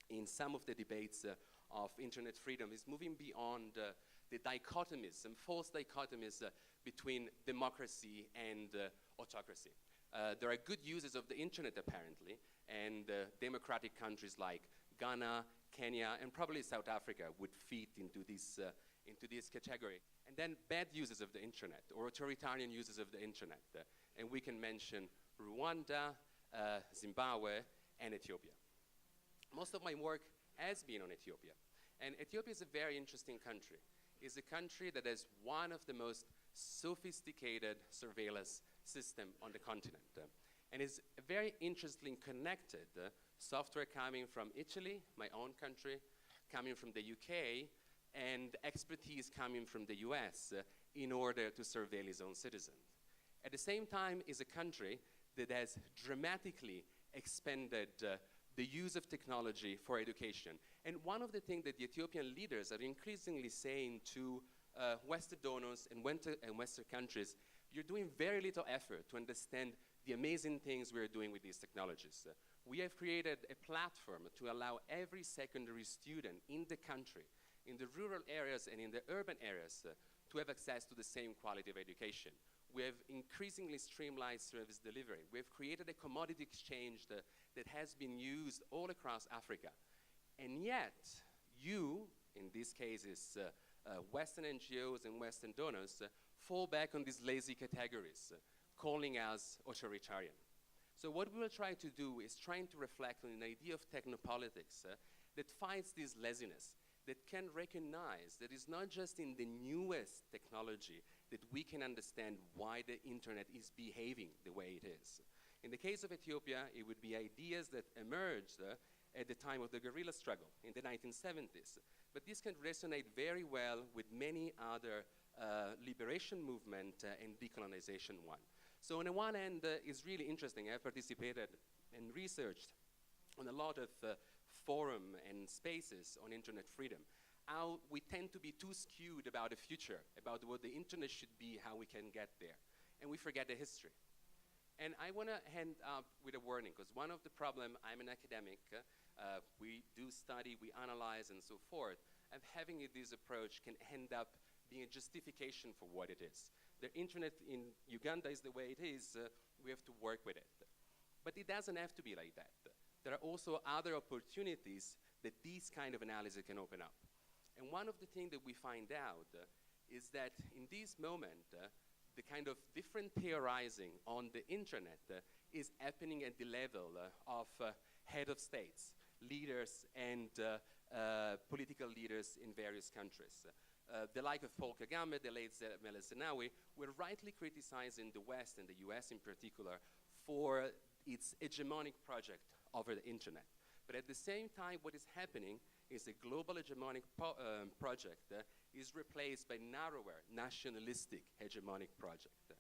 in some of the debates of internet freedom is moving beyond the dichotomies, some false dichotomies between democracy and autocracy. There are good uses of the internet apparently, and democratic countries like Ghana, Kenya, and probably South Africa would fit into this category. And then bad uses of the internet, or authoritarian uses of the internet. And we can mention Rwanda, Zimbabwe, and Ethiopia. Most of my work has been on Ethiopia. And Ethiopia is a very interesting country. It's a country that has one of the most sophisticated surveillance system on the continent. And is very interestingly connected. Software coming from Italy, my own country, coming from the UK, and expertise coming from the US in order to surveil its own citizens. At the same time, is a country that has dramatically expanded the use of technology for education. And one of the things that the Ethiopian leaders are increasingly saying to Western donors and Western countries, you're doing very little effort to understand the amazing things we're doing with these technologies. We have created a platform to allow every secondary student in the country, in the rural areas and in the urban areas, to have access to the same quality of education. We have increasingly streamlined service delivery. We have created a commodity exchange that has been used all across Africa. And yet, you, in these cases, Western NGOs and Western donors, fall back on these lazy categories, calling us authoritarian. So what we will try to do is trying to reflect on an idea of technopolitics that fights this laziness, that can recognize that it's not just in the newest technology that we can understand why the internet is behaving the way it is. In the case of Ethiopia, it would be ideas that emerged at the time of the guerrilla struggle in the 1970s. But this can resonate very well with many other liberation movement and decolonization one. So on the one hand, it's really interesting. I participated and researched on a lot of forum and spaces on internet freedom. How we tend to be too skewed about the future, about what the internet should be, how we can get there. And we forget the history. And I want to end up with a warning, because one of the problems, I'm an academic, we do study, we analyze, and so forth, and having this approach can end up being a justification for what it is. The internet in Uganda is the way it is, we have to work with it. But it doesn't have to be like that. There are also other opportunities that this kind of analysis can open up. And one of the things that we find out is that in this moment, the kind of different theorizing on the internet is happening at the level of head of states, leaders, and political leaders in various countries. The like of Paul Kagame, the late Meles Zenawi, were rightly criticizing the West and the US in particular for its hegemonic project over the internet. But at the same time, what is happening is a global hegemonic project is replaced by narrower, nationalistic hegemonic project.